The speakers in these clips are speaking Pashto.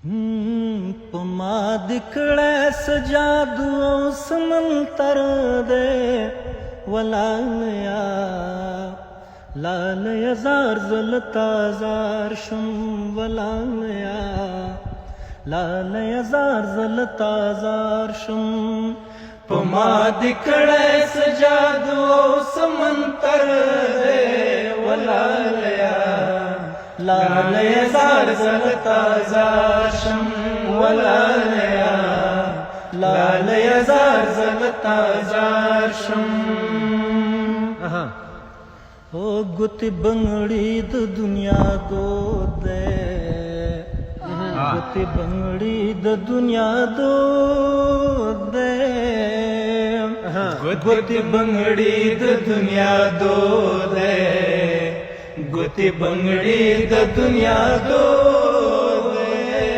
پما دکړه سجادو او سمنتر دے ولالیا لالیا زار زلتا زار شم ولالیا لالیا زار زلتا زار شم پما دکړه سجادو او سمنتر دے ولالیا لالیا زار زلتا زار شم ولالیا لالیا زار زلتا زار شم او گتی بنگڑی د دنیا دود دے گتی بنگڑی د دنیا دود دے گتی بنگڑی د دنیا دود دے گتی بنگڑی د دنیا دود دے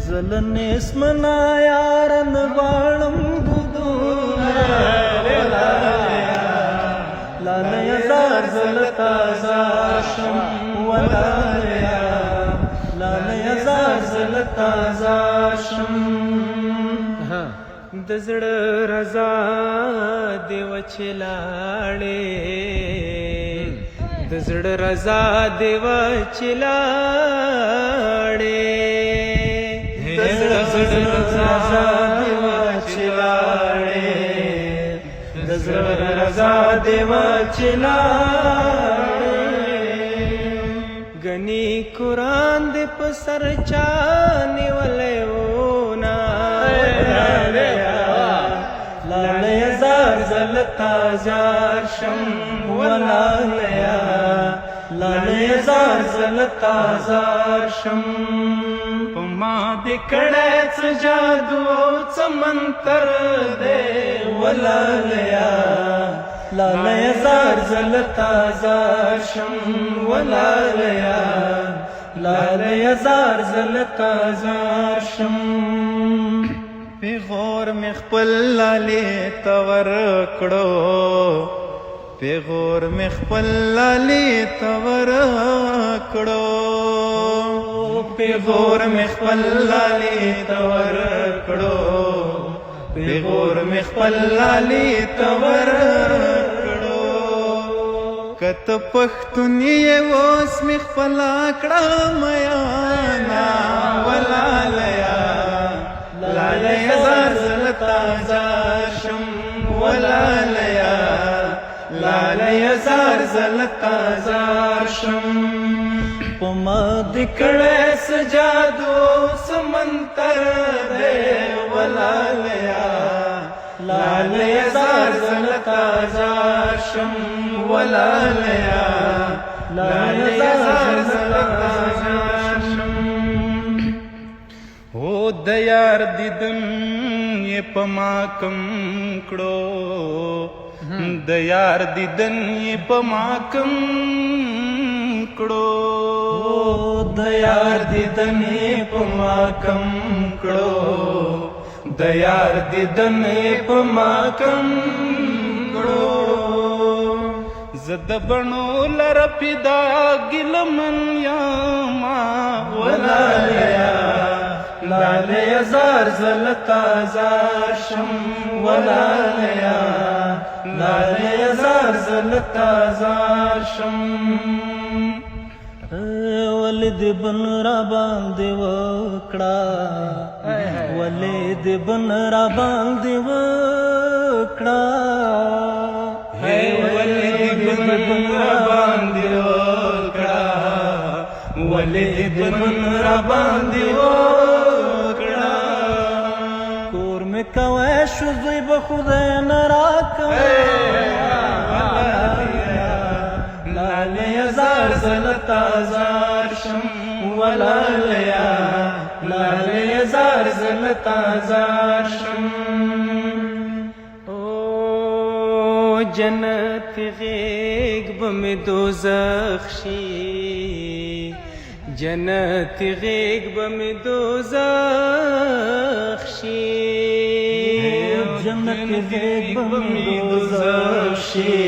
زلن اسمنا یارن غواړم د دنیا لالیا زار زلتا زار شم ولالیا لالیا زار زلتا زار شم د زړه رضا دی وچلاړې د زړه رضا دی وچلاړې د زړه رضا دی وچلاړې د زړه رضا دی وچلاړې غني قران دې په سر چا نیولې ونا لالیا زار زلتا زار شم ولالیا لالیا زار زلتا زار شم پما دکړه څه جادو څه منتر دے ولالیا لالیا زار زلتا زار شم ولالیا لالیا زار زلتا زار شم پیغور می خپل لالی تور کړو پیغور می خپل لالی تور کړو پیغور می خپل لالی تور کړو پیغور می خپل لالی تور کړو کته پښتونی اوس می خپل کړه میانا ولالیا لالیا زار زلتا زار شم ولالیا لالیا زار زلتا زار شم پما دکړه سجادو سمنتر دے ولالیا لالیا زار زلتا زار شم ولالیا لالیا زار زلتا زار شم او د یار دیدن یې پما کم کړو د یار دیدن یې پما کم کړو د یار دیدن یې پما کم کړو د یار دیدن یې پما کم کړو زد بڼو لره پیدا ګلمن یما ولالیا لالیا زار زلتا زار شم ولالیا لالیا زار زلتا زار شم ولید بن را باندې وکړه ولید بن را باندې وکړه ولید بن را باندې وکړه ولید بن را باندې وکړه کور می کوي شو زوی به خدای نه راکوي لالیا زار زلتا زار شم ولالیا لالیا زار زلتا زار شم او جنت غیگ بم دوزخ شي جنت غیگ بم دوزخ شي جنت غیگ بم دوزخ شي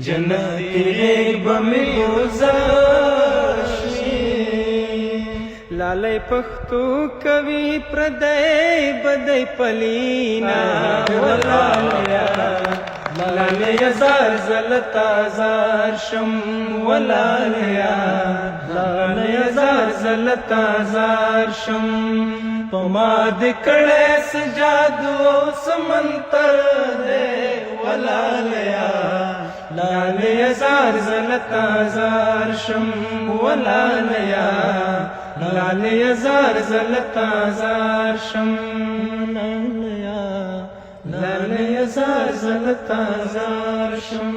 جنت غیگ بم دوزخ شي لالی پښتو کوي پردی بدی پلینا ولالیا لالیا زار زلتا زار شم ولالیا لالیا زار زلتا زار شم پما دکڑے سجادو سمنتر دے ولالیا لالیا زار زلتا زار شم ولالیا لالیا زار زلتا زار شم لالیا زار زلتا زار شم